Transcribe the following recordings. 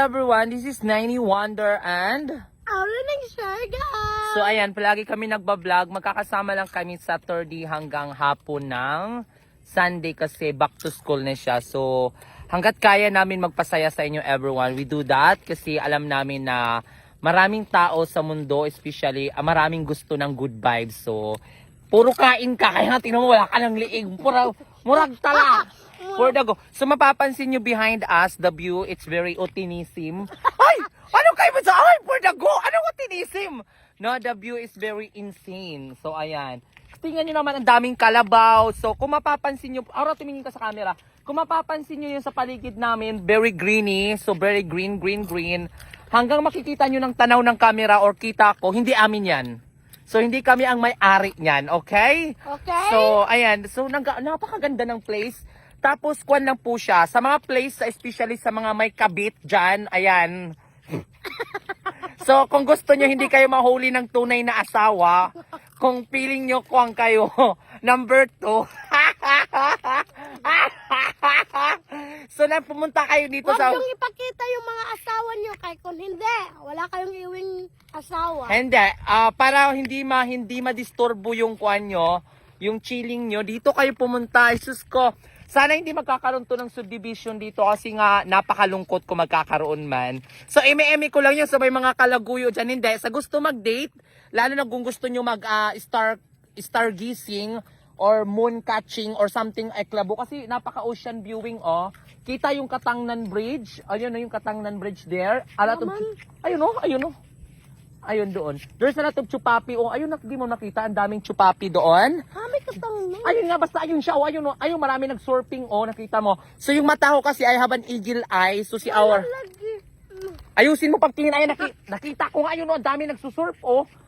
everyone, this is 90 Wonder and Aureling Sharga! so ayan, palagi kami nagbablog. Magkakasama lang kami Saturday hanggang hapon ng Sunday kasi back to school na siya. So hanggat kaya namin magpasaya sa inyo everyone, we do that kasi alam namin na maraming tao sa mundo, especially maraming gusto ng good vibes. So puro kain ka, kaya nga tingnan mo wala ka ng liig. Murag tala. For the go. So mapapansin nyo behind us, the view, it's very optimism. Ay! Ano kayo ba sa ay? For the go! Anong optimism? No, the view is very insane. So ayan. Tingnan nyo naman ang daming kalabaw. So kung mapapansin nyo, araw tumingin ka sa camera. Kung mapapansin nyo yung sa paligid namin, very greeny. So very green. Hanggang makikita nyo ng tanaw ng camera or kita ko, hindi amin yan. So hindi kami ang may-ari niyan, okay? Okay. So ayan, so napakaganda ng place. Tapos kwan lang po siya sa mga place, especially sa mga may kabit dyan, ayan. So kung gusto nyo hindi kayo mahuli ng tunay na asawa, kung feeling nyo kuwang kayo, number 2. So na pumunta kayo dito Huwag sa... yung ipakita yung mga asawa nyo kay kung hindi, wala kayong iwing asawa. Hindi, para hindi madisturbo yung kuan nyo, yung chilling nyo, dito kayo pumunta. Isus ko, sana hindi magkakaroon to ng subdivision dito kasi nga napakalungkot kung magkakaroon man. So eme-eme ko lang yun sa may mga kalaguyo dyan. Hindi, sa gusto mag-date, lalo na kung gusto nyo stargazing or moon catching or something eklabo kasi napaka-ocean viewing Kita yung Katangnan Bridge. Ayun na yung Katangnan Bridge there. Ayun Ayun doon. There's a lot of chupapi. Ayun, di mo nakita. Ang daming chupapi doon. May Katangnan. Ayun nga, basta ayun siya. Ayun, marami nag-surfing. Nakita mo. So yung mata ko kasi I have an eagle eye. So si Our... Ayusin mo pagtingin. Ayun, nakita ko nga. Ayun, ang dami nagsusurf.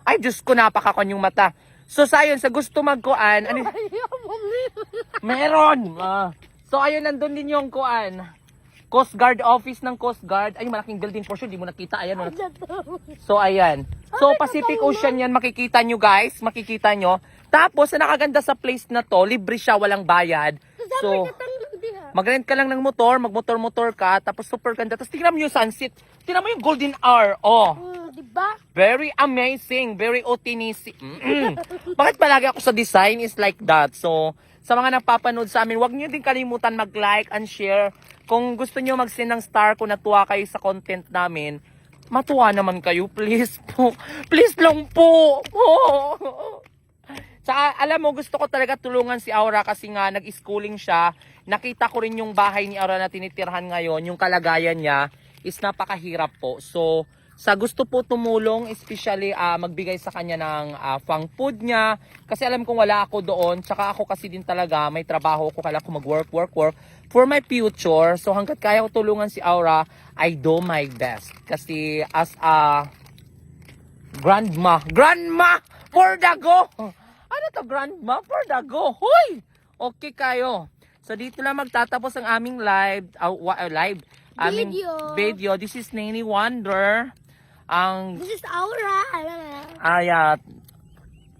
Ay, Diyos ko, napakakon yung mata. So sayon, sa gusto magkuan. Meron. So ayun, nandun din yung kuan. Coast Guard office ng Coast Guard. Ay, malaking building for sure. Di mo nakita. Ayan. So, ayan. So, Pacific Ocean yan. Makikita nyo, guys. Makikita nyo. Tapos, ang nakaganda sa place na to, libre siya, walang bayad. So, mag-rent ka lang ng motor, mag-motor-motor ka, tapos super ganda. Tapos, tingnan mo yung sunset. Tingnan mo yung golden hour. Diba? Very amazing. Very optimistic. Bakit palagi ako sa design is like that? So, sa mga nagpapanood sa amin, huwag nyo din kalimutan mag-like and share. Kung gusto nyo mag-send ng star, kung natuwa kayo sa content namin, matuwa naman kayo, please po. Please lang po. Saka, alam mo, gusto ko talaga tulungan si Aura kasi nga nag-schooling siya. Nakita ko rin yung bahay ni Aura na tinitirhan ngayon, yung kalagayan niya is napakahirap po. So, sa gusto po tumulong, especially magbigay sa kanya ng pang food niya. Kasi alam kong wala ako doon. Tsaka ako kasi din talaga, may trabaho ko. Kailangan ko mag-work for my future. So hanggat kaya ko tulungan si Aura, I do my best. Kasi as a grandma for the go! Ano to, grandma for the go? Hoy! Okay kayo. So dito lang magtatapos ang aming aming video. This is Nini Wonder. This is Aura.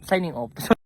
Signing off.